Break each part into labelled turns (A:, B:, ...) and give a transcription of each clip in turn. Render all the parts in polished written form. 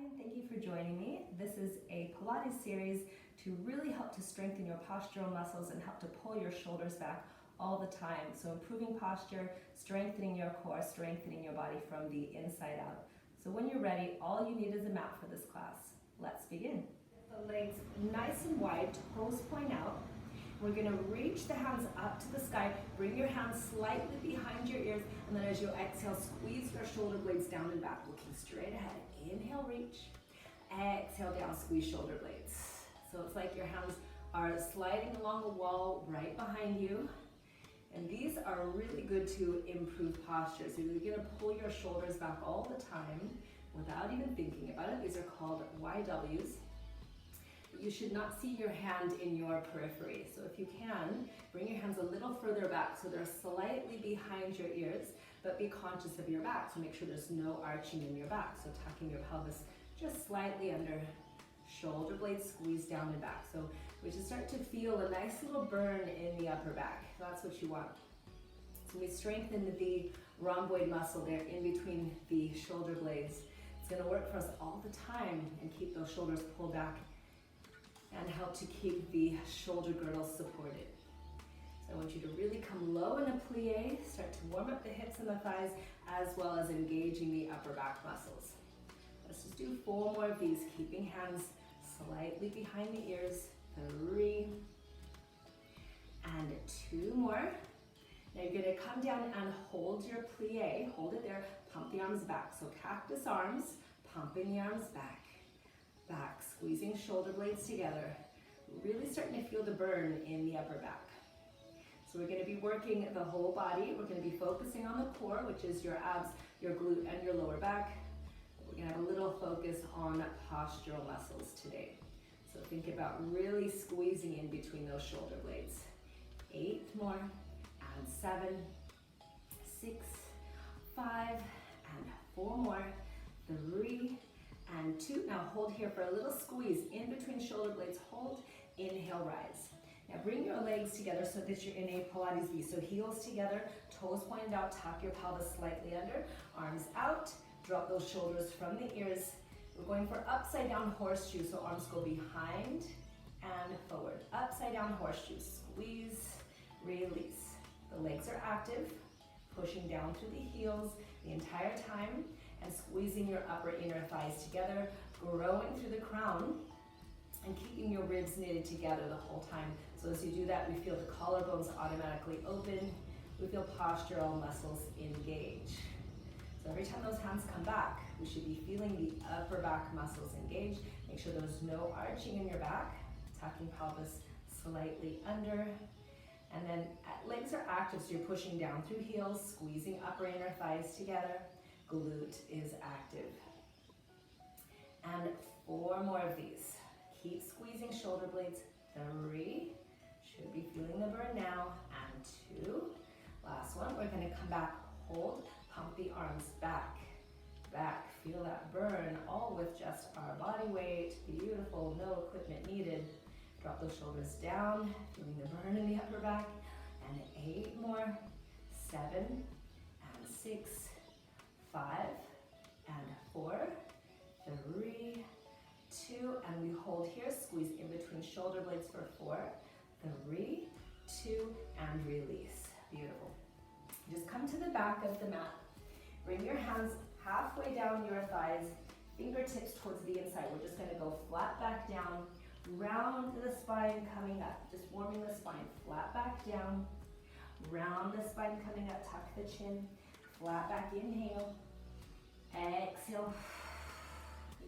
A: and thank you for joining me. This is a Pilates series to really help to strengthen your postural muscles and help to pull your shoulders back all the time. So improving posture, strengthening your core, strengthening your body from the inside out. So when you're ready, all you need is a mat for this class. Let's begin. The legs nice and wide, toes point out. We're going to reach the hands up to the sky, bring your hands slightly behind your ears, and then as you exhale, squeeze your shoulder blades down and back, looking straight ahead. Inhale, reach. Exhale, down, squeeze shoulder blades. So it's like your hands are sliding along the wall right behind you. And these are really good to improve posture. So you're going to pull your shoulders back all the time without even thinking about it. These are called YWs. You should not see your hand in your periphery. So if you can, bring your hands a little further back so they're slightly behind your ears, but be conscious of your back. So make sure there's no arching in your back. So tucking your pelvis just slightly under, shoulder blades squeeze down and back. So we should start to feel a nice little burn in the upper back. That's what you want. So we strengthen the rhomboid muscle there in between the shoulder blades. It's going to work for us all the time and keep those shoulders pulled back and help to keep the shoulder girdles supported. So I want you to really come low in a plie, start to warm up the hips and the thighs, as well as engaging the upper back muscles. Let's just do 4 more of these, keeping hands slightly behind the ears. 3, and 2 more. Now you're gonna come down and hold your plie, hold it there, pump the arms back. So cactus arms, pumping the arms back. Back, squeezing shoulder blades together, really starting to feel the burn in the upper back. So we're going to be working the whole body. We're going to be focusing on the core, which is your abs, your glute, and your lower back. We're going to have a little focus on postural muscles today. So think about really squeezing in between those shoulder blades. 8 more, and 7, 6, 5, and 4 more, 3, and 2. Now hold here for a little squeeze in between shoulder blades. Hold, inhale, rise. Now bring your legs together so that you're in a Pilates V. So heels together, toes pointed out, tuck your pelvis slightly under, arms out, drop those shoulders from the ears. We're going for upside down horseshoe, so arms go behind and forward. Upside down horseshoe, squeeze, release. The legs are active, pushing down through the heels the entire time, and squeezing your upper inner thighs together, growing through the crown, and keeping your ribs knitted together the whole time. So as you do that, we feel the collarbones automatically open. We feel postural muscles engage. So every time those hands come back, we should be feeling the upper back muscles engage. Make sure there's no arching in your back, tucking pelvis slightly under. And then legs are active, so you're pushing down through heels, squeezing upper inner thighs together. Glute is active. And 4 more of these. Keep squeezing shoulder blades. 3, should be feeling the burn now, and 2. Last one, we're going to come back, hold, pump the arms back, back. Feel that burn, all with just our body weight. Beautiful, no equipment needed. Drop those shoulders down, feeling the burn in the upper back. And 8 more, 7, and 6, 5, and 4, 3, 2, and we hold here, squeeze in between shoulder blades for 4, 3, 2, and release. Beautiful. Just come to the back of the mat. Bring your hands halfway down your thighs, fingertips towards the inside. We're just gonna go flat back down, round the spine coming up, just warming the spine, flat back down, round the spine coming up, tuck the chin, flat back, inhale, exhale,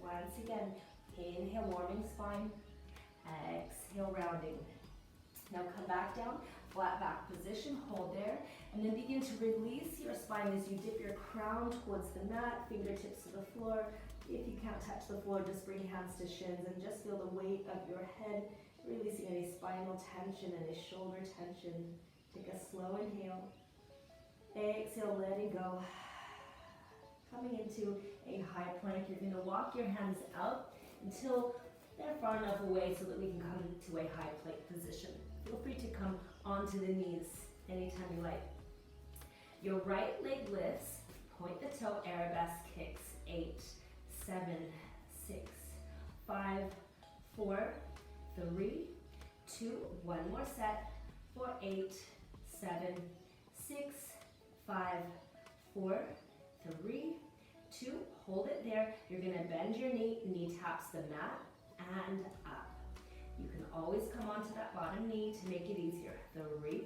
A: once again, inhale, warming spine, exhale, rounding. Now come back down, flat back position, hold there, and then begin to release your spine as you dip your crown towards the mat, fingertips to the floor. If you can't touch the floor, just bring hands to shins and just feel the weight of your head, releasing any spinal tension, any shoulder tension. Take a slow inhale. Exhale, letting go. Coming into a high plank, you're going to walk your hands out until they're far enough away so that we can come into a high plank position. Feel free to come onto the knees anytime you like. Your right leg lifts, point the toe, arabesque kicks. 8, 7, 6, 5, 4, 3, 2, one more set, for 8, 7, 6, 5, 4, 3, 2, hold it there. You're gonna bend your knee taps the mat and up. You can always come onto that bottom knee to make it easier. 3,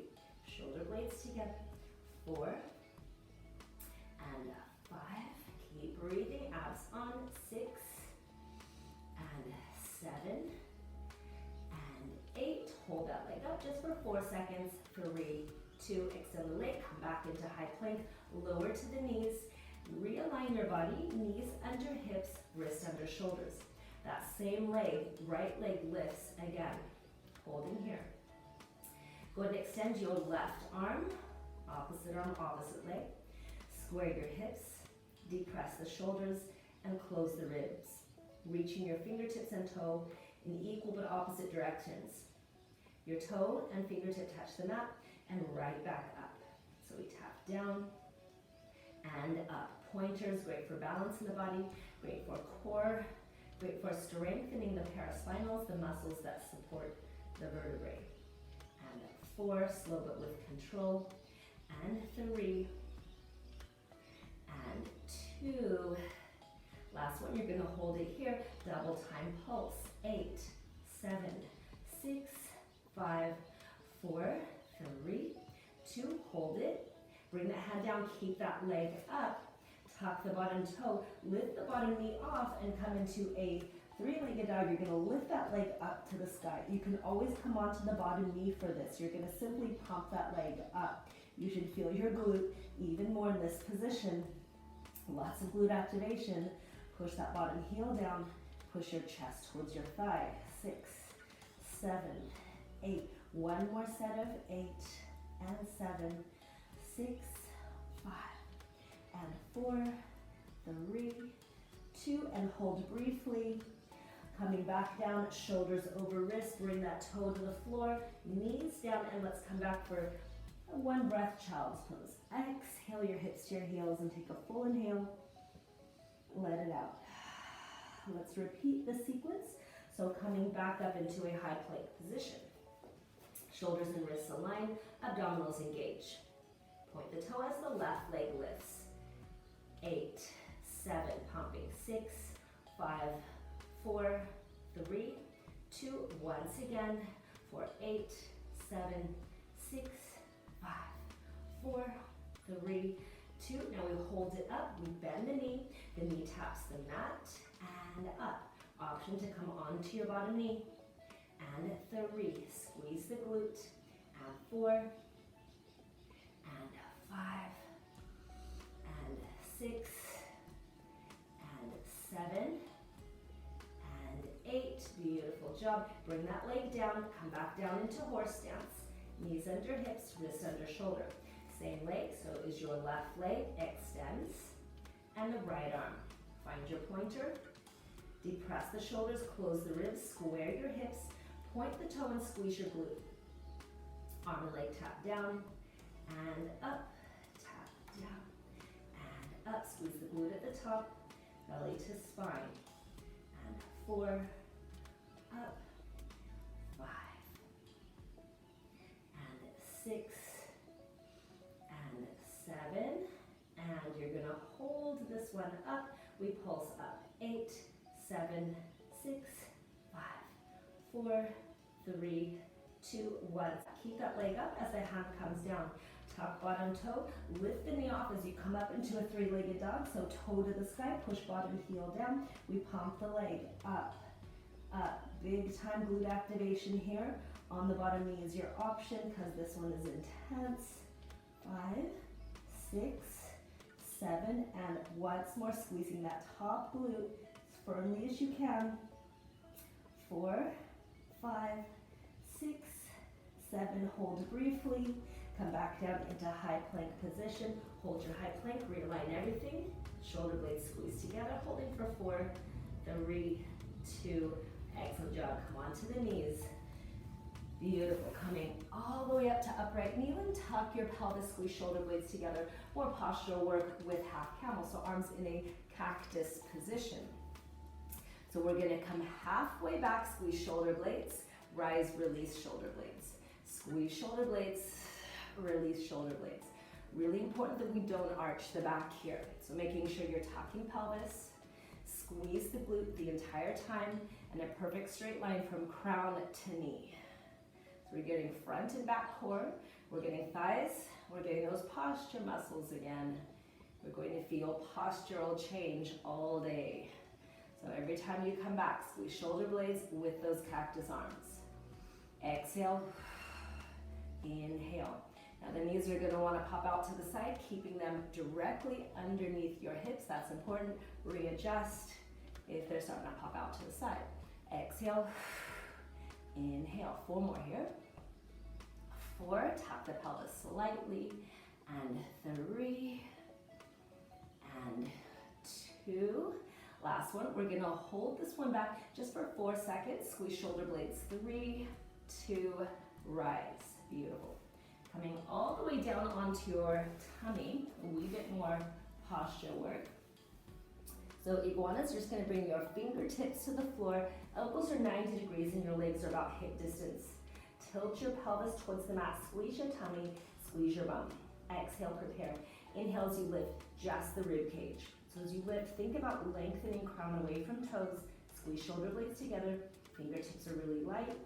A: shoulder blades together, 4, and 5. Keep breathing, abs on, 6, and 7, and 8. Hold that leg up just for 4 seconds. 3, 2, extend the leg, come back into high plank, lower to the knees, realign your body, knees under hips, wrist under shoulders. That same leg, right leg lifts again, holding here. Go ahead and extend your left arm, opposite leg. Square your hips, depress the shoulders, and close the ribs. Reaching your fingertips and toe in equal but opposite directions. Your toe and fingertip touch the mat, and right back up. So we tap down and up. Pointers, great for balance in the body, great for core, great for strengthening the paraspinals, the muscles that support the vertebrae. And 4, slow but with control. And 3, and 2. Last one, you're gonna hold it here, double time pulse. 8, 7, 6, 5, 4, 3, 2, hold it. Bring that hand down, keep that leg up. Tuck the bottom toe, lift the bottom knee off, and come into a 3-legged dog. You're gonna lift that leg up to the sky. You can always come onto the bottom knee for this. You're gonna simply pump that leg up. You should feel your glute even more in this position. Lots of glute activation. Push that bottom heel down. Push your chest towards your thigh. 6, 7, 8. One more set of 8 and 7, 6, 5, and 4, 3, 2, and hold briefly. Coming back down, shoulders over wrist, bring that toe to the floor, knees down, and let's come back for a 1 breath child's pose. Exhale your hips to your heels and take a full inhale. Let it out. Let's repeat the sequence. So coming back up into a high plank position. Shoulders and wrists align, abdominals engage. Point the toe as the left leg lifts. 8, 7, pumping. 6, 5, 4, 3, 2, once again, for 8, 7, 6, 5, 4, 3, 2. Now we hold it up, we bend the knee taps the mat, and up. Option to come onto your bottom knee. And 3, squeeze the glute, and 4, and 5, and 6, and 7, and 8. Beautiful job. Bring that leg down, come back down into horse stance. Knees under hips, wrist under shoulder. Same leg, so is your left leg extends, and the right arm. Find your pointer, depress the shoulders, close the ribs, square your hips, point the toe and squeeze your glute. Arm and leg tap down, and up, tap down, and up. Squeeze the glute at the top, belly to spine. And 4, up, 5, and 6, and 7, and you're gonna hold this one up. We pulse up. 8, 7, 6, 5, 4, 3, 2, 1. Keep that leg up as the hand comes down. Tuck bottom toe, lift the knee off as you come up into a 3-legged dog. So toe to the sky, push bottom heel down. We pump the leg up, up. Big time glute activation here. On the bottom knee is your option because this one is intense. 5, 6, 7, and once more squeezing that top glute as firmly as you can. 4, 5, 6, 7, hold briefly. Come back down into high plank position. Hold your high plank, realign everything. Shoulder blades squeeze together, holding for 4, 3, 2, excellent job. Come on to the knees. Beautiful. Coming all the way up to upright kneeling. Tuck your pelvis, squeeze shoulder blades together. More postural work with half camel. So arms in a cactus position. So we're gonna come halfway back, squeeze shoulder blades, rise, release shoulder blades. Squeeze shoulder blades, release shoulder blades. Really important that we don't arch the back here. So making sure you're tucking pelvis, squeeze the glute the entire time, and a perfect straight line from crown to knee. So we're getting front and back core, we're getting thighs, we're getting those posture muscles again. We're going to feel postural change all day. So every time you come back, squeeze shoulder blades with those cactus arms. Exhale, inhale. Now the knees are going to want to pop out to the side, keeping them directly underneath your hips. That's important. Readjust if they're starting to pop out to the side. Exhale, inhale. 4 more here. 4, tap the pelvis slightly, and 3, and 2. Last one, we're gonna hold this one back just for 4 seconds. Squeeze shoulder blades, 3, 2, rise. Beautiful. Coming all the way down onto your tummy, a wee bit more posture work. So iguanas, you're just gonna bring your fingertips to the floor, elbows are 90 degrees and your legs are about hip distance. Tilt your pelvis towards the mat, squeeze your tummy, squeeze your bum. Exhale, prepare. Inhale as you lift just the rib cage. So as you lift, think about lengthening crown away from toes, squeeze shoulder blades together, fingertips are really light.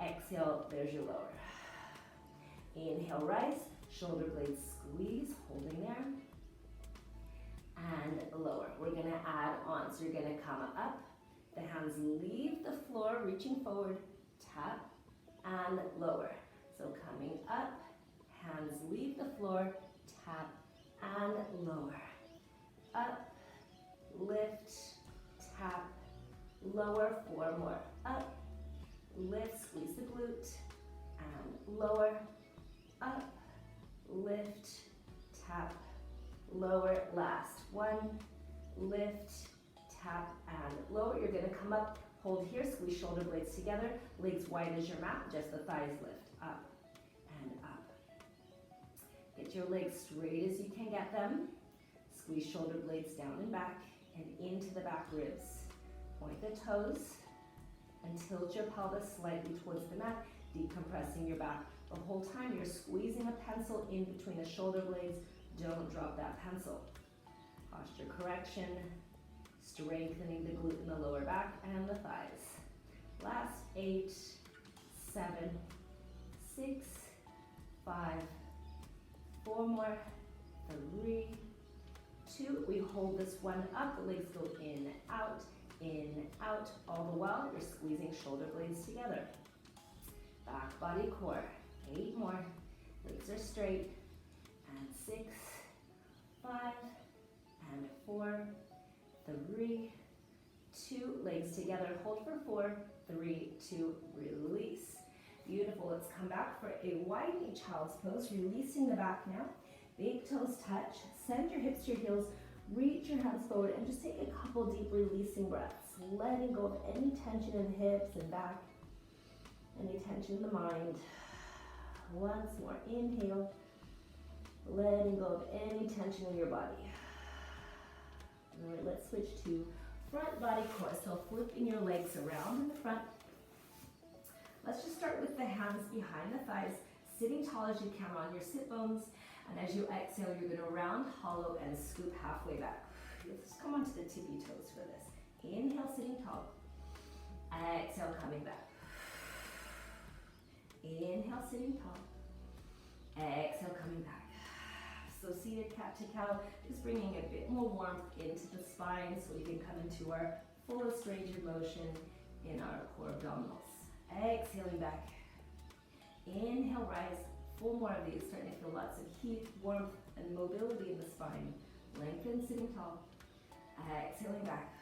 A: Exhale, there's your lower. Inhale, rise, shoulder blades squeeze, holding there. And lower. We're gonna add on. So you're gonna come up, the hands leave the floor, reaching forward, tap, and lower. So coming up, hands leave the floor, tap, and lower. Up, lift, tap, lower. 4 more. Up, lift, squeeze the glute, and lower. Up, lift, tap, lower. Last one. Lift, tap, and lower. You're going to come up, hold here, squeeze shoulder blades together, legs wide as your mat, just the thighs lift. Up and up. Get your legs straight as you can get them. Squeeze shoulder blades down and back and into the back ribs. Point the toes and tilt your pelvis slightly towards the mat, decompressing your back. The whole time you're squeezing a pencil in between the shoulder blades. Don't drop that pencil. Posture correction, strengthening the glute in the lower back and the thighs. Last 8, 7, 6, 5, 4 more, 3, 2. We hold this one up, the legs go in, out, all the while you're squeezing shoulder blades together. Back, body, core. 8 more, legs are straight, and 6, 5, and 4, 3, 2, legs together, hold for 4, 3, 2, release. Beautiful, let's come back for a wide knee child's pose, releasing the back now. Big toes touch, send your hips to your heels, reach your hands forward, and just take a couple deep releasing breaths, letting go of any tension in the hips and back, any tension in the mind. Once more, inhale, letting go of any tension in your body. All right, let's switch to front body core. So flipping your legs around in the front. Let's just start with the hands behind the thighs, sitting tall as you can on your sit bones. And as you exhale, you're gonna round, hollow, and scoop halfway back. Let's come onto the tippy toes for this. Inhale, sitting tall. Exhale, coming back. Inhale, sitting tall. Exhale, coming back. So seated cat to cow, just bringing a bit more warmth into the spine so we can come into our fullest range of motion in our core abdominals. Exhaling back. Inhale, rise. 4 more of these, starting to feel lots of heat, warmth, and mobility in the spine. Lengthen, sitting tall. Exhaling back.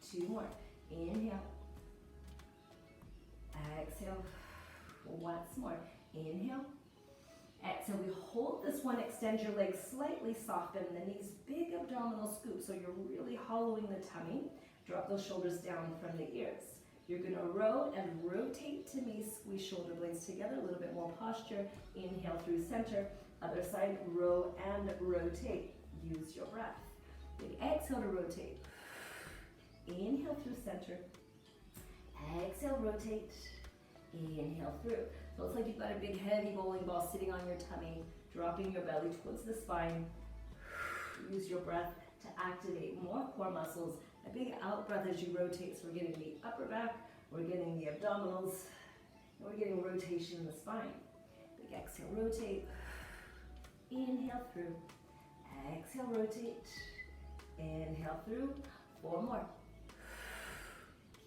A: 2 more. Inhale. Exhale. Once more. Inhale. Exhale. We hold this one. Extend your legs slightly, soften the knees. Big abdominal scoop, so you're really hollowing the tummy. Drop those shoulders down from the ears. You're going to row and rotate to me. Squeeze shoulder blades together. A little bit more posture. Inhale through center. Other side. Row and rotate. Use your breath. Big exhale to rotate. Inhale through center. Exhale, rotate. Inhale through. So it's like you've got a big heavy bowling ball sitting on your tummy, dropping your belly towards the spine. Use your breath to activate more core muscles. A big out breath as you rotate. So we're getting the upper back, we're getting the abdominals, and we're getting rotation in the spine. Big exhale, rotate. Inhale through. Exhale, rotate. Inhale through. 4 more.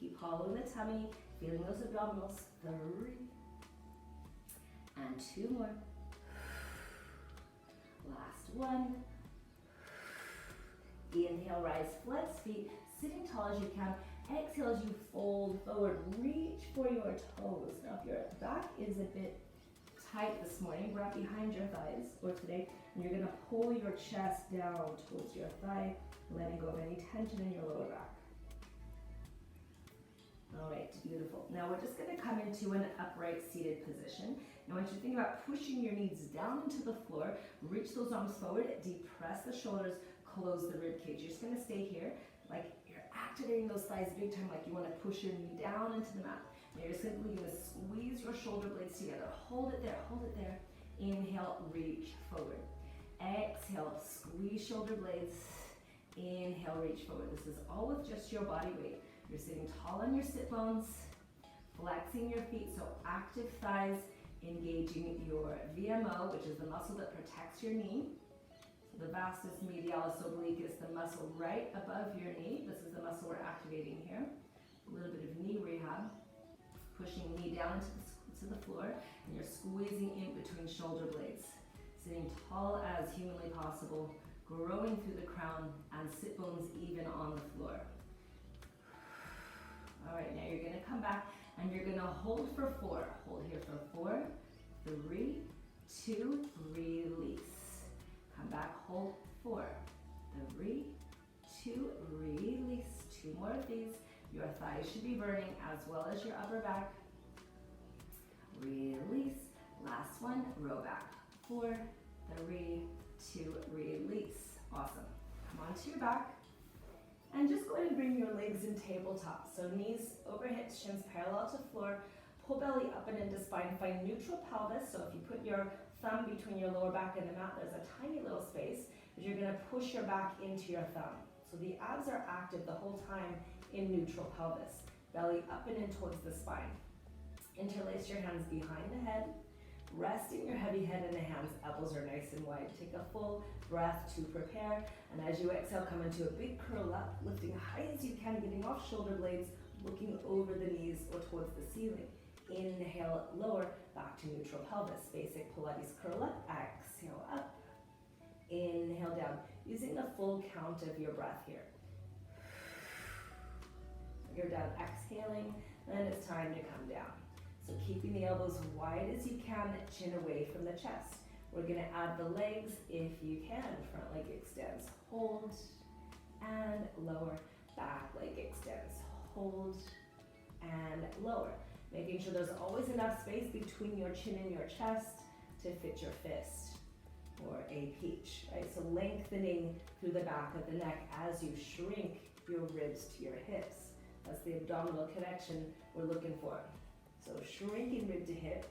A: Keep hollow in the tummy, feeling those abdominals. 3. And 2 more. Last 1. Inhale, rise, flex feet, sitting tall as you can. Exhale as you fold forward, reach for your toes. Now if your back is a bit tight this morning, grab behind your thighs, or today, and you're gonna pull your chest down towards your thigh, letting go of any tension in your lower back. All right, beautiful. Now we're just gonna come into an upright seated position. Now I want you to think about pushing your knees down into the floor, reach those arms forward, depress the shoulders, close the rib cage. You're just gonna stay here, like you're activating those thighs big time, like you wanna push your knee down into the mat. Now you're simply gonna squeeze your shoulder blades together. Hold it there, hold it there. Inhale, reach forward. Exhale, squeeze shoulder blades. Inhale, reach forward. This is all with just your body weight. You're sitting tall on your sit bones, flexing your feet, so active thighs, engaging your VMO, which is the muscle that protects your knee. So the vastus medialis obliquus, the muscle right above your knee. This is the muscle we're activating here. A little bit of knee rehab. Pushing knee down to the floor, and you're squeezing in between shoulder blades. Sitting tall as humanly possible, growing through the crown, and sit bones even on the floor. All right, now you're gonna come back and you're gonna hold for 4. Hold here for 4, 3, 2, release. Come back, hold 4, 3, 2, release. 2 more of these. Your thighs should be burning as well as your upper back. Release. Last one, row back. 4, 3, 2, release. Awesome. Come onto your back. And just go ahead and bring your legs in tabletop. So knees over hips, shins parallel to floor. Pull belly up and into spine. Find neutral pelvis. So if you put your thumb between your lower back and the mat, there's a tiny little space. But you're going to push your back into your thumb. So the abs are active the whole time in neutral pelvis. Belly up and in towards the spine. Interlace your hands behind the head. Resting your heavy head in the hands. Elbows are nice and wide. Take a full breath to prepare. And as you exhale, come into a big curl up, lifting high as you can, getting off shoulder blades, looking over the knees or towards the ceiling. Inhale, lower, back to neutral pelvis. Basic Pilates curl up. Exhale up. Inhale down. Using the full count of your breath here. You're done exhaling, then it's time to come down. So keeping the elbows wide as you can, chin away from the chest. We're gonna add the legs if you can. Front leg extends, hold, and lower. Back leg extends, hold, and lower. Making sure there's always enough space between your chin and your chest to fit your fist or a peach, right? So lengthening through the back of the neck as you shrink your ribs to your hips. That's the abdominal connection we're looking for. So shrinking rib to hip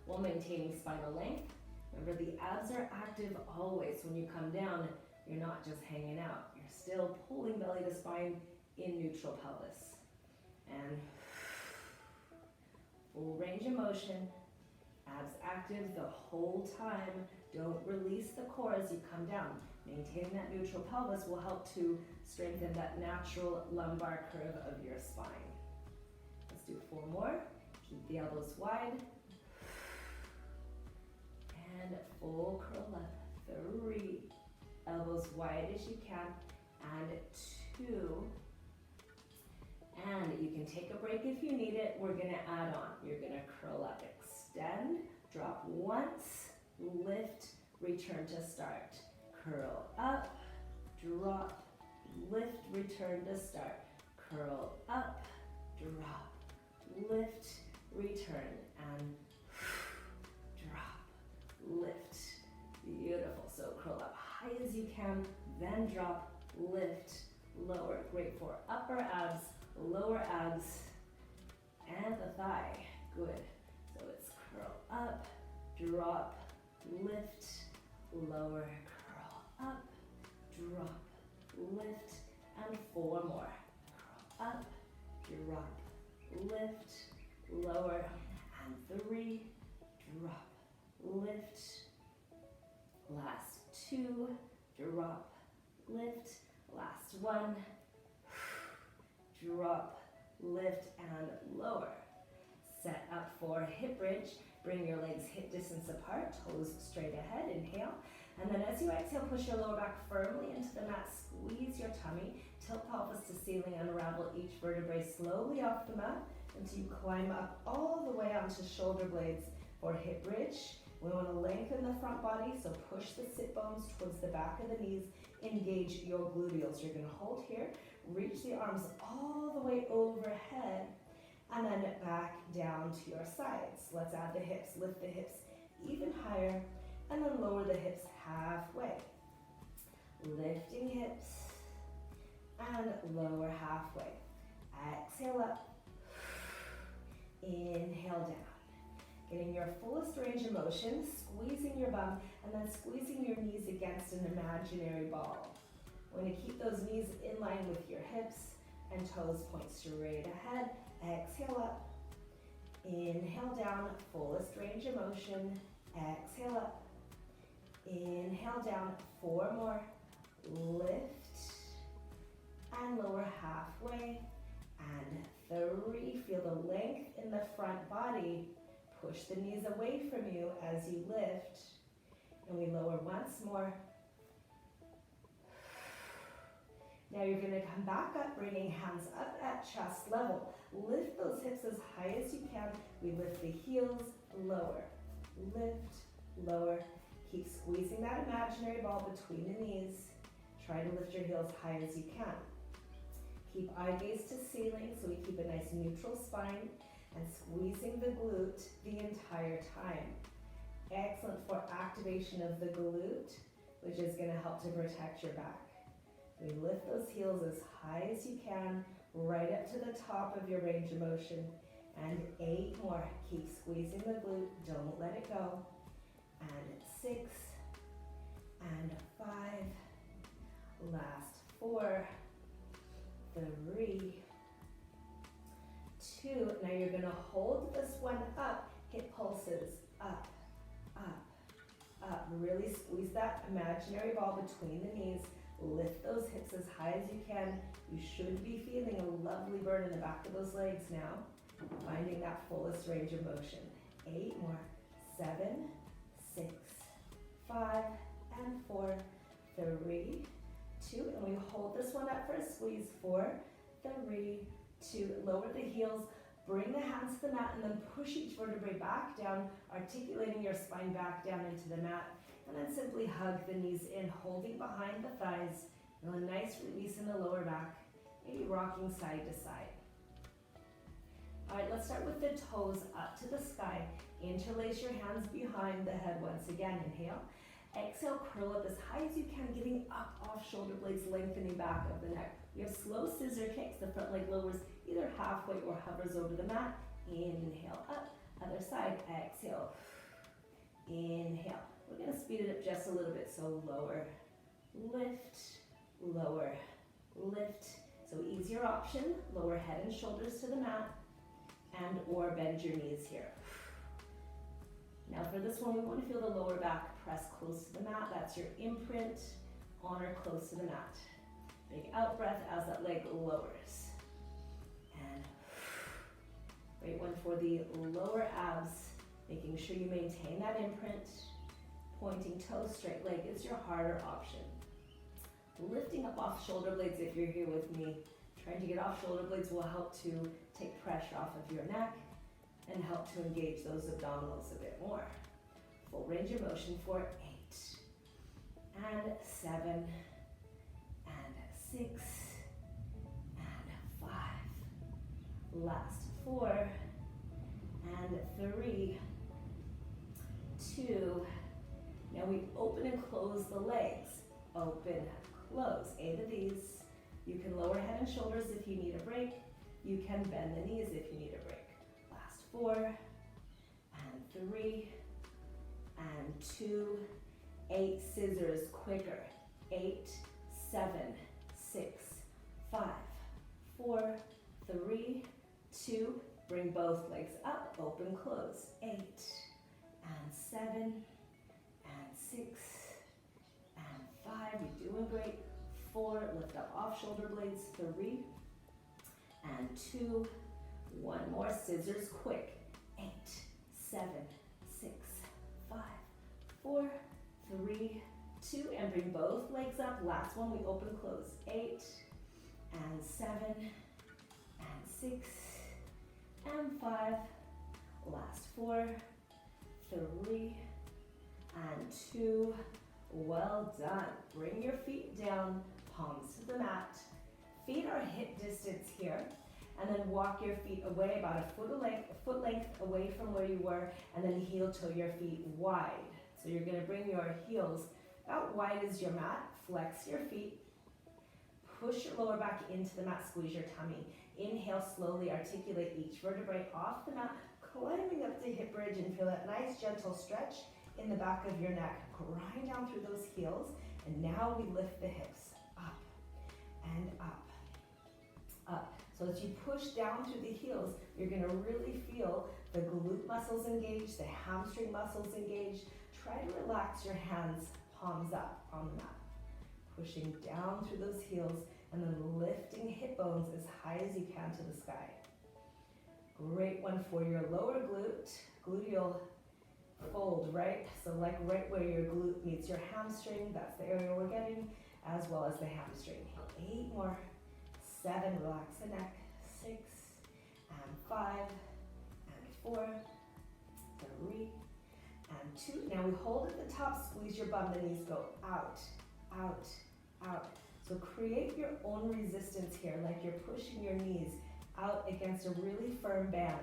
A: while maintaining spinal length. Remember, the abs are active always. When you come down, you're not just hanging out. You're still pulling belly to spine in neutral pelvis. And full range of motion. Abs active the whole time. Don't release the core as you come down. Maintaining that neutral pelvis will help to strengthen that natural lumbar curve of your spine. Let's do 4 more. Keep the elbows wide. And full curl up. 3. Elbows wide as you can. And 2. And you can take a break if you need it. We're gonna add on. You're gonna curl up, extend, drop once, lift, return to start. Curl up, drop, lift, return to start. Curl up, drop, lift, return, and drop, lift. Beautiful. So curl up high as you can, then drop, lift, lower. Great for for upper abs, lower abs, and the thigh. Good. So it's curl up, drop, lift, lower, curl up, drop, lift, and 4 more. Curl up, drop, lift, lower, and 3, drop, lift, last 2, drop, lift, last 1, drop, lift, and lower. Set up for hip bridge. Bring your legs hip distance apart, toes straight ahead, inhale. And then as you exhale, push your lower back firmly into the mat, squeeze your tummy, tilt pelvis to ceiling, unravel each vertebrae slowly off the mat until you climb up all the way onto shoulder blades for hip bridge. We want to lengthen the front body, so push the sit bones towards the back of the knees, engage your gluteals. You're going to hold here, reach the arms all the way overhead, and then back down to your sides. Let's add the hips, lift the hips even higher, and then lower the hips halfway. Lifting hips, and lower halfway. Exhale up, inhale down. Getting your fullest range of motion, squeezing your bum, and then squeezing your knees against an imaginary ball. We're going to keep those knees in line with your hips and toes point straight ahead. Exhale up, inhale down, fullest range of motion. Exhale up, inhale down, 4 more. Lift, and lower halfway, and 3. Feel the length in the front body. Push the knees away from you as you lift, and we lower once more. Now you're going to come back up, bringing hands up at chest level. Lift those hips as high as you can. We lift the heels, lower, lift, lower. Keep squeezing that imaginary ball between the knees. Try to lift your heels high as you can. Keep eye gaze to ceiling so we keep a nice neutral spine, and squeezing the glute the entire time. Excellent for activation of the glute, which is going to help to protect your back. We lift those heels as high as you can, right up to the top of your range of motion. And 8 more. Keep squeezing the glute, don't let it go. And 6, and 5, last 4, 3, 2. Now you're going to hold this one up, hip pulses, up, up, up. Really squeeze that imaginary ball between the knees. Lift those hips as high as you can. You should be feeling a lovely burn in the back of those legs now. Finding that fullest range of motion. 8 more. 7, 6, 5, and 4, 3, 2. And we hold this one up for a squeeze. 4, 3, 2. Lower the heels. Bring the hands to the mat and then push each vertebrae back down, articulating your spine back down into the mat. And then simply hug the knees in, holding behind the thighs. And a nice release in the lower back, maybe rocking side to side. All right, let's start with the toes up to the sky. Interlace your hands behind the head once again. Inhale. Exhale, curl up as high as you can, getting up off shoulder blades, lengthening back of the neck. We have slow scissor kicks. The front leg lowers either halfway or hovers over the mat. Inhale, up. Other side, exhale. Inhale. We're going to speed it up just a little bit. So lower, lift, lower, lift. So easier option, lower head and shoulders to the mat, and or bend your knees here. Now for this one, we want to feel the lower back press close to the mat. That's your imprint, honor close to the mat. Big out breath as that leg lowers. And great one for the lower abs, making sure you maintain that imprint. Pointing toes, straight leg is your harder option. Lifting up off shoulder blades if you're here with me. Trying to get off shoulder blades will help to take pressure off of your neck and help to engage those abdominals a bit more. Full range of motion for 8, and 7, and 6, and 5. Last 4, and 3, 2. Now we open and close the legs. Open, close. 8 of these. You can lower head bend shoulders if you need a break. You can bend the knees if you need a break. Last 4, and 3, and 2, 8, scissors, quicker. 8, 7, 6, 5, 4, 3, 2, bring both legs up, open, close. 8, and 7, and 6, and 5, you're doing great. 4, lift up off shoulder blades. 3, and 2, one more, scissors, quick. 8, 7, 6, 5, 4, 3, 2, and bring both legs up. Last one, we open, close. 8, and 7, and 6, and 5. Last 4, 3, and 2. Well done. Bring your feet down, palms to the mat. Feet are hip distance here, and then walk your feet away about a foot length away from where you were, and then heel toe your feet wide. So you're going to bring your heels about wide as your mat. Flex your feet. Push your lower back into the mat. Squeeze your tummy. Inhale, slowly articulate each vertebrae off the mat, climbing up to hip bridge, and feel that nice gentle stretch in the back of your neck. Grind down through those heels, and now we lift the hips up and up. Up. So as you push down through the heels, you're going to really feel the glute muscles engaged, the hamstring muscles engaged. Try to relax your hands, palms up on the mat. Pushing down through those heels, and then lifting hip bones as high as you can to the sky. Great one for your lower glute. Gluteal fold, right? So like right where your glute meets your hamstring, that's the area we're getting, as well as the hamstring. 8 more. 7, relax the neck. 6, and 5, and 4, 3, and 2. Now we hold at the top, squeeze your bum, the knees go out, out, out. So create your own resistance here, like you're pushing your knees out against a really firm band.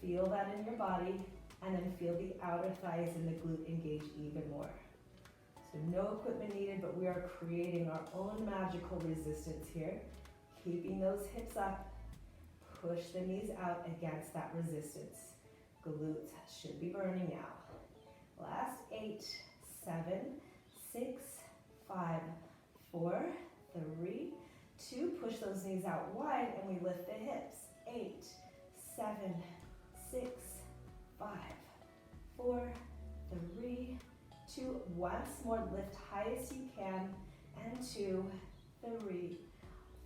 A: Feel that in your body, and then feel the outer thighs and the glute engage even more. So no equipment needed, but we are creating our own magical resistance here. Keeping those hips up, push the knees out against that resistance. Glutes should be burning now. Last 8, 7, 6, 5, 4, 3, 2. Push those knees out wide, and we lift the hips. 8, 7, 6, 5, 4, 3, 2. Once more, lift high as you can. And 2, 3,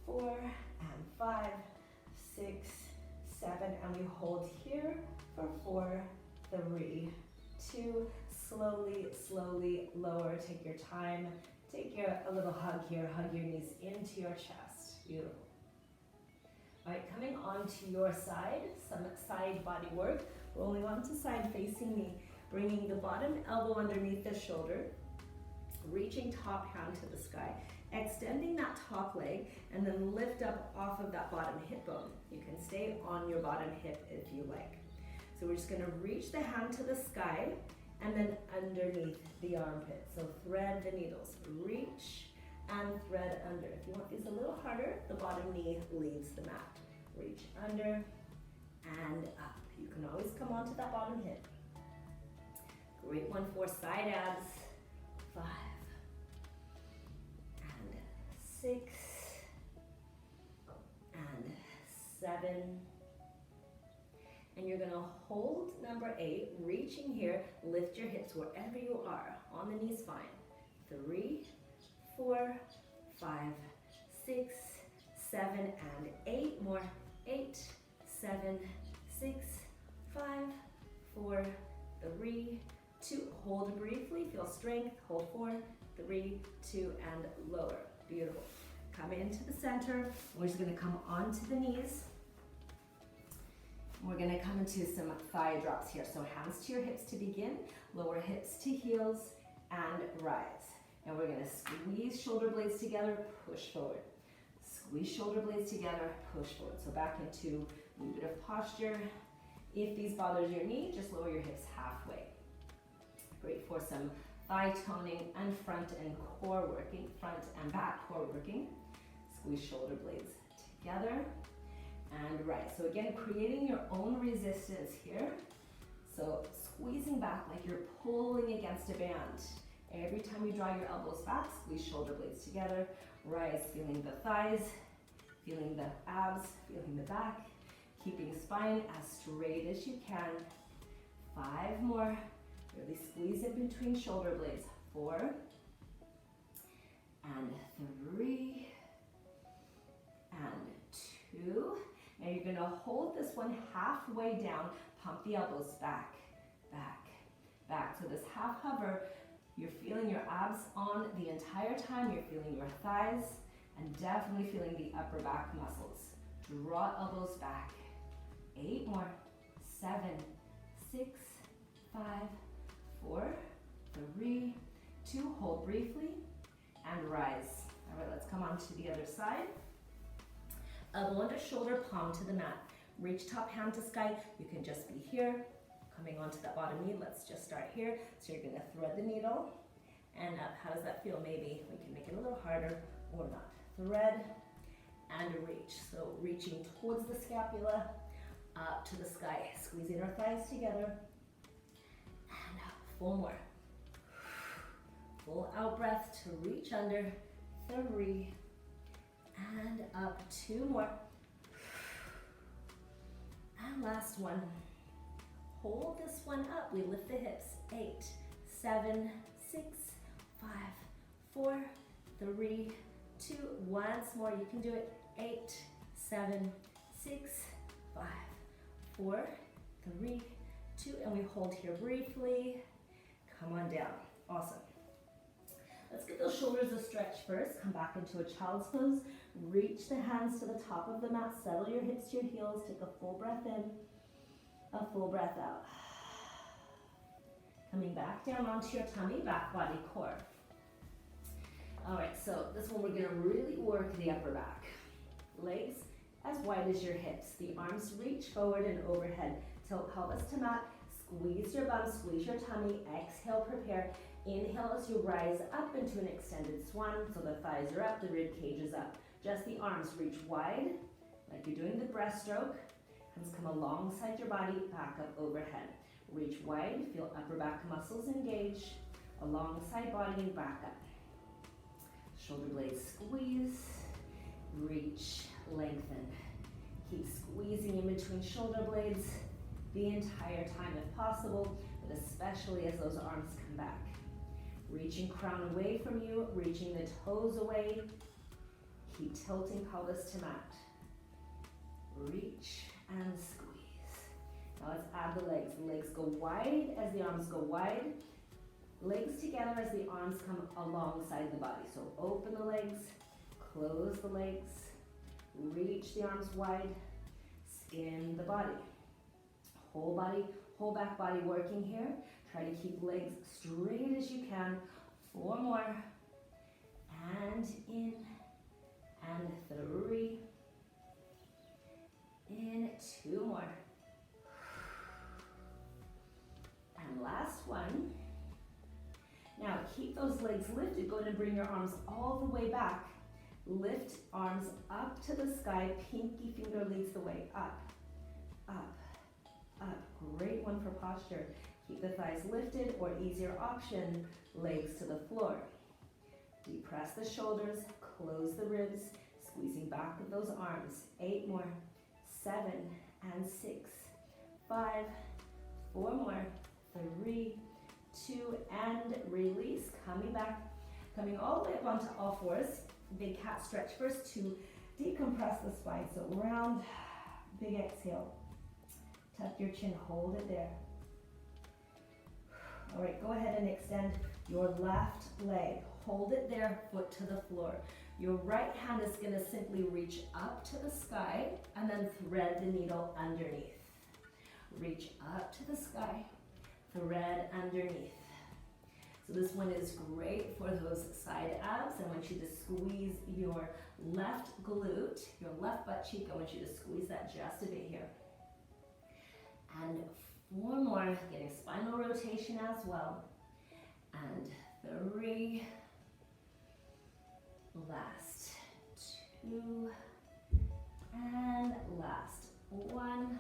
A: 4, and 5, 6, 7, and we hold here for 4, 3, 2. Slowly, slowly lower. Take your time. Take a little hug here. Hug your knees into your chest. Beautiful. All right, coming onto your side, some side body work. Rolling onto side, facing me. Bringing the bottom elbow underneath the shoulder. Reaching top hand to the sky. Extending that top leg, and then lift up off of that bottom hip bone. You can stay on your bottom hip if you like. So we're just going to reach the hand to the sky, and then underneath the armpit. So thread the needles. Reach and thread under. If you want these a little harder, the bottom knee leaves the mat. Reach under and up. You can always come onto that bottom hip. Great one for side abs. 5, and 6, and 7. And you're going to hold number 8, reaching here. Lift your hips wherever you are. On the knees, fine. 3, 4, 5, 6, 7, and 8 more. 8, 7, 6, 5, 4, 3, 2. Hold briefly. Feel strength. Hold 4, 3, 2, and lower. Beautiful. Come into the center. We're just going to come onto the knees. We're going to come into some thigh drops here. So hands to your hips to begin, lower hips to heels, and rise. And we're going to squeeze shoulder blades together, push forward. Squeeze shoulder blades together, push forward. So back into a little bit of posture. If these bothers your knee, just lower your hips halfway. Great for some thigh toning and front and core working, front and back core working. Squeeze shoulder blades together and right. So again, creating your own resistance here. So squeezing back like you're pulling against a band. Every time you draw your elbows back, squeeze shoulder blades together. Rise, feeling the thighs, feeling the abs, feeling the back. Keeping spine as straight as you can. 5 more. Really squeeze in between shoulder blades. 4 and 3 and 2. Now you're gonna hold this one halfway down. Pump the elbows back, back, back. So this half hover, you're feeling your abs on the entire time. You're feeling your thighs and definitely feeling the upper back muscles. Draw elbows back. 8 more. 7, 6, 5, 4, 3, 2. Hold briefly and rise. All right, let's come on to the other side. Elbow under shoulder, palm to the mat. Reach top hand to sky. You can just be here. Coming onto that bottom knee, let's just start here. So you're gonna thread the needle and up. How does that feel? Maybe we can make it a little harder or not. Thread and reach. So reaching towards the scapula, up to the sky. Squeezing our thighs together. And up. 4 more. Full out breath to reach under. 3 and up. 2 more. And last one. Hold this one up. We lift the hips. 8, 7, 6, 5, 4, 3, 2. Once more. You can do it. 8, 7, 6, 5, 4, 3, 2. And we hold here briefly. Come on down. Awesome. Let's get those shoulders a stretch first. Come back into a child's pose. Reach the hands to the top of the mat. Settle your hips to your heels. Take a full breath in, a full breath out. Coming back down onto your tummy, back, body, core. All right, so this one we're gonna really work the upper back. Legs as wide as your hips. The arms reach forward and overhead. Tilt pelvis to mat. Squeeze your bum, squeeze your tummy. Exhale, prepare. Inhale as you rise up into an extended swan. So the thighs are up, the rib cage is up. Just the arms reach wide, like you're doing the breaststroke. Hands come alongside your body, back up overhead. Reach wide, feel upper back muscles engage. Alongside body and back up. Shoulder blades squeeze. Reach, lengthen. Keep squeezing in between shoulder blades the entire time if possible, but especially as those arms come back. Reaching crown away from you, reaching the toes away. Keep tilting pelvis to mat. Reach and squeeze. Now let's add the legs. The legs go wide as the arms go wide. Legs together as the arms come alongside the body. So open the legs, close the legs, reach the arms wide, skim the body. Whole body, whole back body working here. Try to keep legs straight as you can. 4 more. And in. And 3. In. 2 more. And last one. Now keep those legs lifted. Go ahead and bring your arms all the way back. Lift arms up to the sky. Pinky finger leads the way. Up, up, up. Great one for posture. Keep the thighs lifted, or easier option, legs to the floor. Depress the shoulders, close the ribs, squeezing back with those arms. 8 more. 7 and 6. 5. 4 more. 3, 2, and release. Coming back, coming all the way up onto all fours. Big cat stretch first to decompress the spine. So round, big exhale. Tuck your chin, hold it there. All right, go ahead and extend your left leg. Hold it there, foot to the floor. Your right hand is gonna simply reach up to the sky and then thread the needle underneath. Reach up to the sky, thread underneath. So this one is great for those side abs. I want you to squeeze your left glute, your left butt cheek. I want you to squeeze that just a bit here. And 4 more, getting spinal rotation as well. And 3, last 2, and last 1.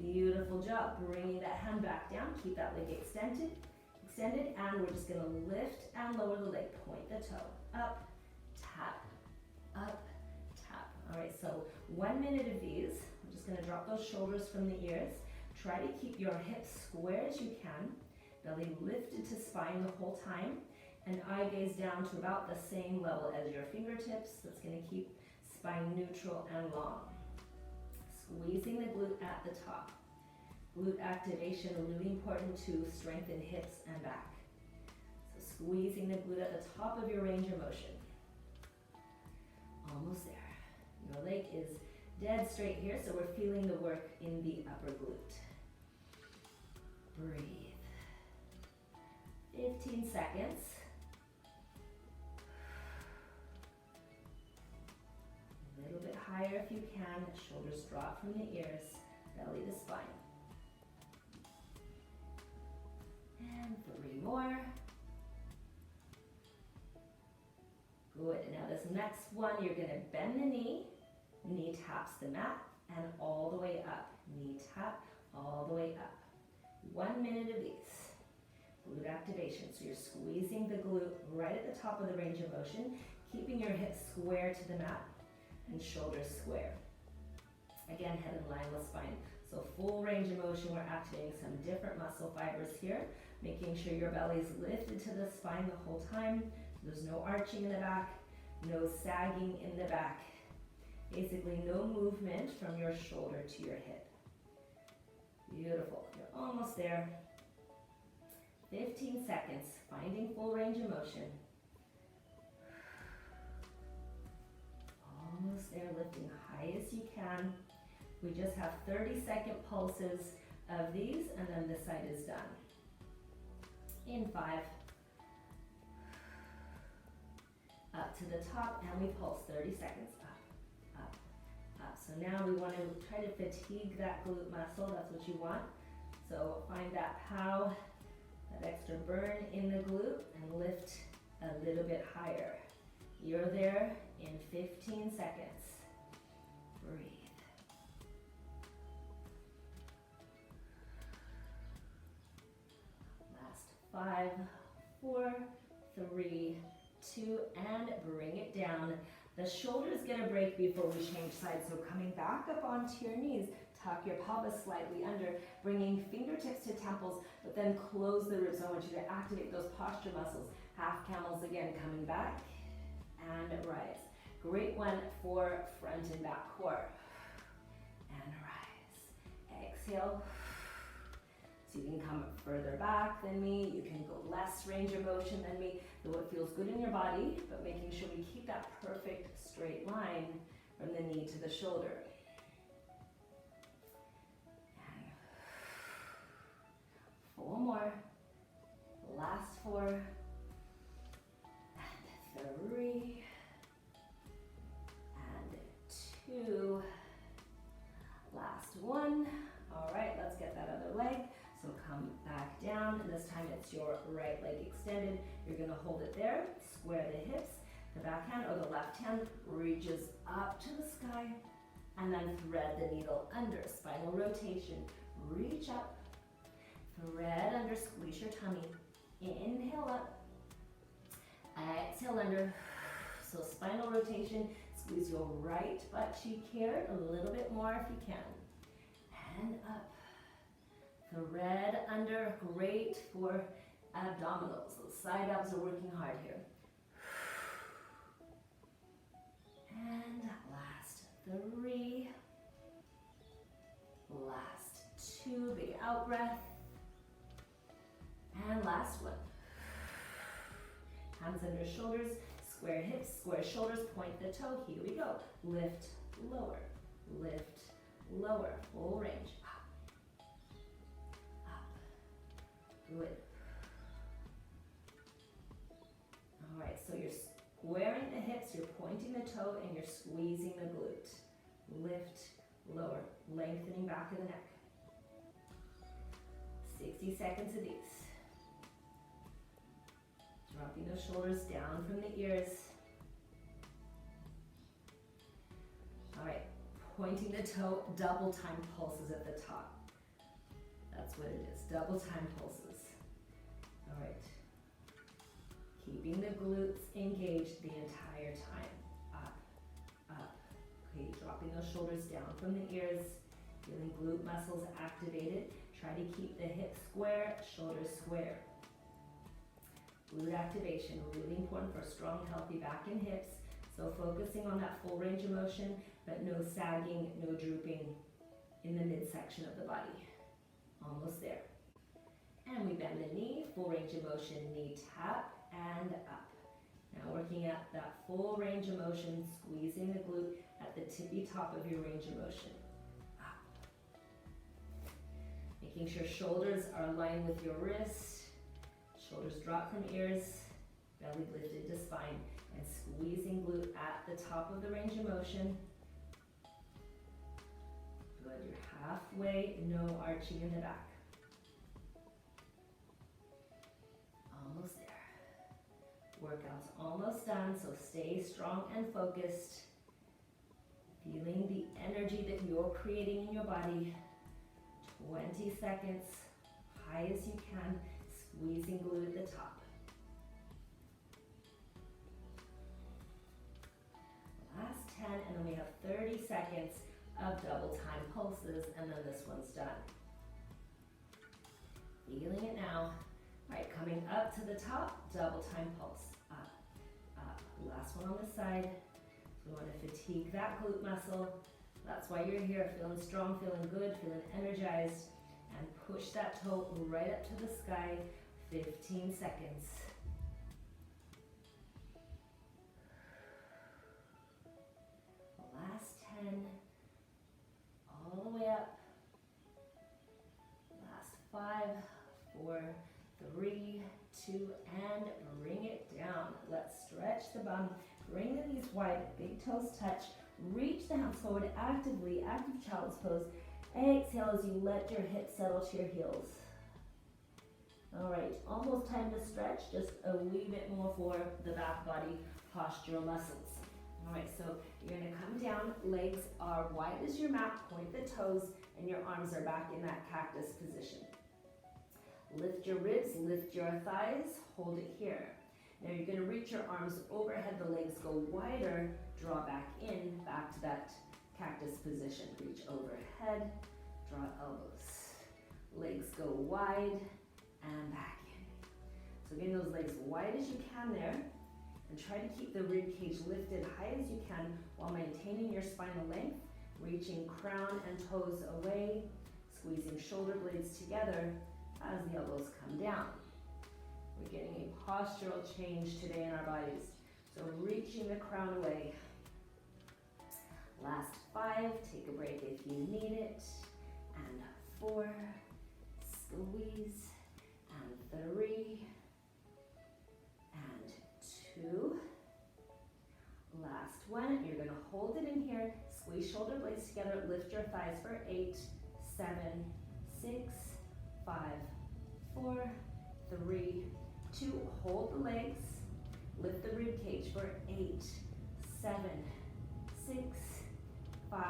A: Beautiful job. Bringing that hand back down. Keep that leg extended, and we're just going to lift and lower the leg. Point the toe. Up, tap, up, tap. All right, so 1 minute of these. I'm just going to drop those shoulders from the ears. Try to keep your hips square as you can. Belly lifted to spine the whole time. And eye gaze down to about the same level as your fingertips. That's going to keep spine neutral and long. Squeezing the glute at the top. Glute activation, really important to strengthen hips and back. So squeezing the glute at the top of your range of motion. Almost there. Your leg is dead straight here, so we're feeling the work in the upper glute. Breathe. 15 seconds. A little bit higher if you can. Shoulders drop from the ears, belly to spine. And 3 more. Good. Now this next one, you're going to bend the knee taps the mat, and all the way up. Knee tap, all the way up. 1 minute of these. Glute activation. So you're squeezing the glute right at the top of the range of motion, keeping your hips square to the mat and shoulders square. Again, head in line with spine. So full range of motion, we're activating some different muscle fibers here, making sure your belly is lifted to the spine the whole time. There's no arching in the back, no sagging in the back. Basically no movement from your shoulder to your hip. Beautiful. You're almost there. 15 seconds, finding full range of motion. Almost there, lifting high as you can. We just have 30-second pulses of these, and then this side is done. In 5. Up to the top, and we pulse 30 seconds. Up, up, up. So now we want to try to fatigue that glute muscle. That's what you want. So find that pow, that extra burn in the glute, and lift a little bit higher. You're there in 15 seconds. Breathe. Last 5, 4, 3, 2, and bring it down. The shoulder's gonna break before we change sides, so coming back up onto your knees, tuck your pelvis slightly under, bringing fingertips to temples, but then close the ribs. So I want you to activate those posture muscles. Half camels again, coming back and rise. Great one for front and back core. And rise. Exhale. So you can come further back than me. You can go less range of motion than me. Though it feels good in your body, but making sure we keep that perfect straight line from the knee to the shoulder. And 4 more. Last 4. And 3. And 2. Last 1. All right, let's get that other leg. So come back down, and this time it's your right leg extended. You're gonna hold it there, square the hips. The back hand or the left hand reaches up to the sky, and then thread the needle under. Spinal rotation, reach up, thread under, squeeze your tummy. Inhale up, exhale under. So spinal rotation, squeeze your right butt cheek here, a little bit more if you can. And up. Thread under, great for abdominals. Those side abs are working hard here. And last 3. Last 2, big out breath. And last 1. Hands under shoulders, square hips, square shoulders, point the toe. Here we go. Lift, lower, full range. Good. All right, so you're squaring the hips, you're pointing the toe, and you're squeezing the glute. Lift, lower, lengthening back of the neck. 60 seconds of these. Dropping those shoulders down from the ears. pointing the toe, double time pulses at the top. That's what it is, double time pulses. All right. Keeping the glutes engaged the entire time. Up, up. Okay, dropping those shoulders down from the ears. Feeling glute muscles activated. Try to keep the hips square, shoulders square. Glute activation, really important for strong, healthy back and hips. So focusing on that full range of motion, but no sagging, no drooping in the midsection of the body. Almost there. And we bend the knee, full range of motion, knee tap and up. Now working at that full range of motion, squeezing the glute at the tippy top of your range of motion. Up. Making sure shoulders are aligned with your wrist, shoulders drop from ears, belly lifted to spine, and squeezing glute at the top of the range of motion. Good, you're halfway, no arching in the back. Almost there. Workout's almost done, so stay strong and focused. Feeling the energy that you're creating in your body. 20 seconds, high as you can, squeezing glute at the top. Last 10, and then we have 30 seconds of double time pulses, and then this one's done. Feeling it now. All right, coming up to the top, double time pulse. Up, up. Last one on the side. So we want to fatigue that glute muscle. That's why you're here, feeling strong, feeling good, feeling energized. And push that toe right up to the sky. 15 seconds. Last 10. All the way up. Last 5, 4, 3, 2, and bring it down. Let's stretch the bum, bring the knees wide, big toes touch, reach the hands forward actively, active child's pose. Exhale as you let your hips settle to your heels. All right, almost time to stretch, just a wee bit more for the back body postural muscles. All right, so you're gonna come down, legs are wide as your mat, point the toes, and your arms are back in that cactus position. Lift your ribs, lift your thighs, hold it here. Now you're gonna reach your arms overhead, the legs go wider, draw back in, back to that cactus position. Reach overhead, draw elbows. Legs go wide and back in. So getting those legs wide as you can there, and try to keep the rib cage lifted high as you can while maintaining your spinal length, reaching crown and toes away, squeezing shoulder blades together as the elbows come down. We're getting a postural change today in our bodies. So reaching the crown away. Last 5, take a break if you need it. And 4, squeeze. And 3, and 2. Last one, you're gonna hold it in here, squeeze shoulder blades together, lift your thighs for 8, 7, 6, 5, 4, 3, 2, hold the legs, lift the rib cage for 8, 7, 6, 5,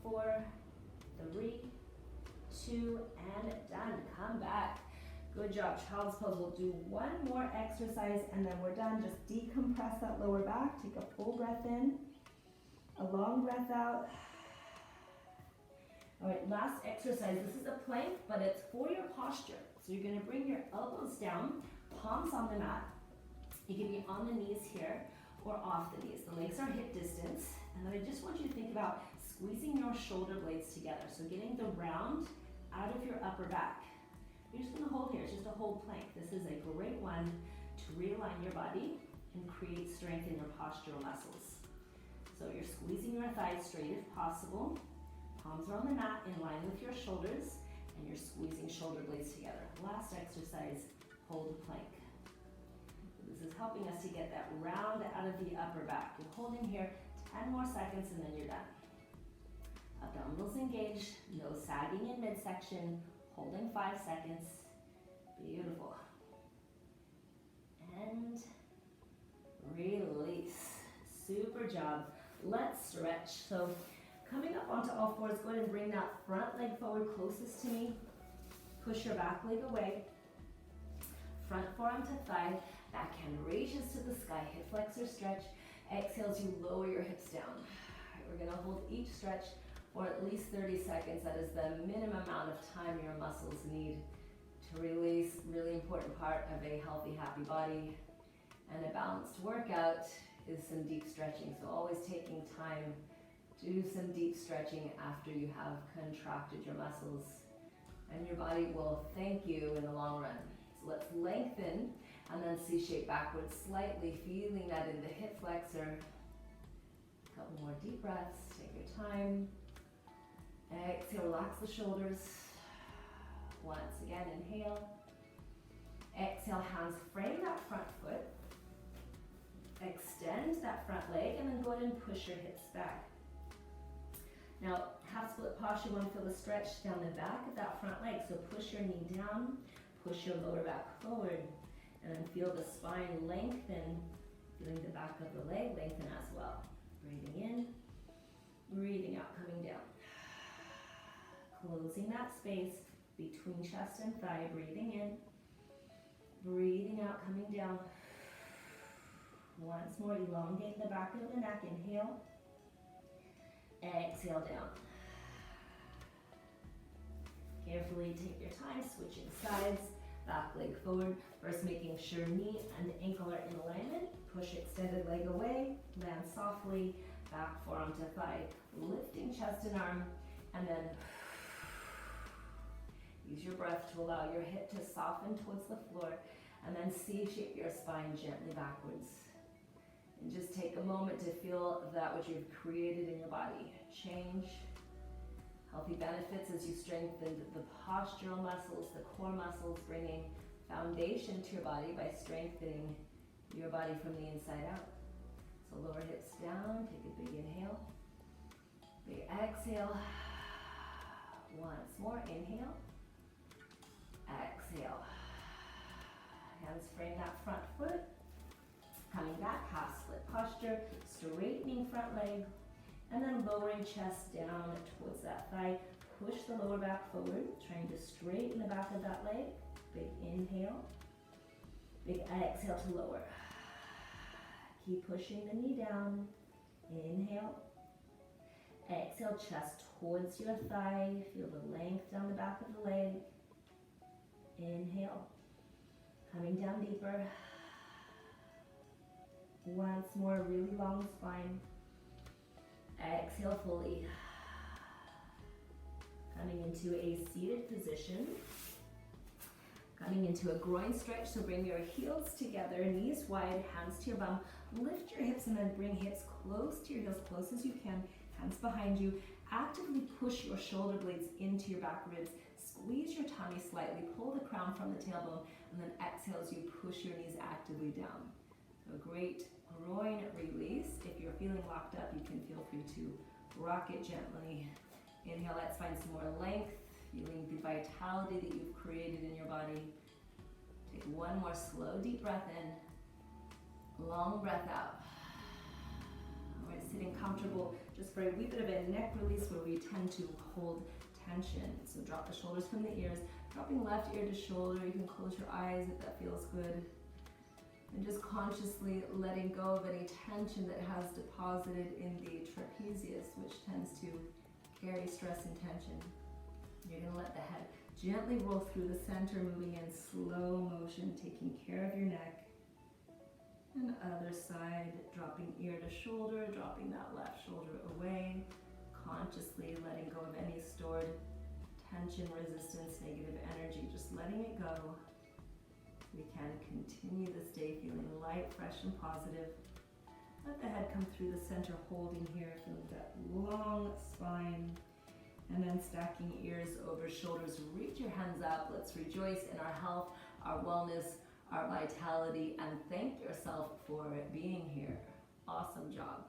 A: 4, 3, 2, and done. Come back. Good job, child's pose. We'll do one more exercise and then we're done. Just decompress that lower back. Take a full breath in, a long breath out. All right, last exercise. This is a plank, but it's for your posture. So you're gonna bring your elbows down, palms on the mat. You can be on the knees here or off the knees. The legs are hip distance. And then I just want you to think about squeezing your shoulder blades together. So getting the round out of your upper back. You're just gonna hold here, it's just a hold plank. This is a great one to realign your body and create strength in your postural muscles. So you're squeezing your thighs straight if possible. Palms are on the mat in line with your shoulders, and you're squeezing shoulder blades together. Last exercise, hold plank. This is helping us to get that round out of the upper back. You're holding here 10 more seconds and then you're done. Abdominals engaged, no sagging in midsection, holding 5 seconds. Beautiful. And release. Super job. Let's stretch. So Coming up onto all fours, go ahead and bring that front leg forward closest to me. Push your back leg away. Front forearm to thigh. Backhand raises to the sky. Hip flexor stretch. Exhale as you lower your hips down. All right, we're going to hold each stretch for at least 30 seconds. That is the minimum amount of time your muscles need to release. Really important part of a healthy, happy body. And a balanced workout is some deep stretching. So always taking time to do some deep stretching after you have contracted your muscles. And your body will thank you in the long run. So let's lengthen and then C-shape backwards slightly, feeling that in the hip flexor. A couple more deep breaths, take your time. Exhale, relax the shoulders. Once again, inhale. Exhale, hands frame that front foot. Extend that front leg and then go ahead and push your hips back. Now, half split posture, you want to feel the stretch down the back of that front leg. So push your knee down, push your lower back forward, and then feel the spine lengthen, feeling the back of the leg lengthen as well. Breathing in, breathing out, coming down. Closing that space between chest and thigh, breathing in, breathing out, coming down. Once more, elongate the back of the neck, inhale. Exhale down. Carefully take your time, switching sides, back leg forward. First making sure knee and ankle are in alignment. Push extended leg away, land softly, back forearm to thigh, lifting chest and arm, and then use your breath to allow your hip to soften towards the floor, and then C-shape your spine gently backwards. And just take a moment to feel that which you've created in your body. Change, healthy benefits as you strengthen the postural muscles, the core muscles, bringing foundation to your body by strengthening your body from the inside out. So lower hips down, take a big inhale, big exhale. Once more, inhale, exhale. Hands frame that front foot. Coming back, half split posture, straightening front leg, and then lowering chest down towards that thigh. Push the lower back forward, trying to straighten the back of that leg. Big inhale, big exhale to lower. Keep pushing the knee down. Inhale, exhale, chest towards your thigh. Feel the length down the back of the leg. Inhale, coming down deeper. Once more, really long spine. Exhale fully. Coming into a seated position. Coming into a groin stretch, so bring your heels together, knees wide, hands to your bum. Lift your hips and then bring hips close to your heels, close as you can. Hands behind you. Actively push your shoulder blades into your back ribs. Squeeze your tummy slightly. Pull the crown from the tailbone, and then exhale as you push your knees actively down. So great groin release. If you're feeling locked up, you can feel free to rock it gently. Inhale, let's find some more length, feeling the vitality that you've created in your body. Take one more slow, deep breath in, long breath out. All right, sitting comfortable, just for a wee bit of a neck release where we tend to hold tension. So drop the shoulders from the ears, dropping left ear to shoulder. You can close your eyes if that feels good. And just consciously letting go of any tension that has deposited in the trapezius, which tends to carry stress and tension. You're going to let the head gently roll through the center, moving in slow motion, taking care of your neck. And other side, dropping ear to shoulder, dropping that left shoulder away, consciously letting go of any stored tension, resistance, negative energy, just letting it go. We can continue this day feeling light, fresh, and positive. Let the head come through the center, holding here, feeling that long spine. And then stacking ears over shoulders. Reach your hands up. Let's rejoice in our health, our wellness, our vitality, and thank yourself for being here. Awesome job.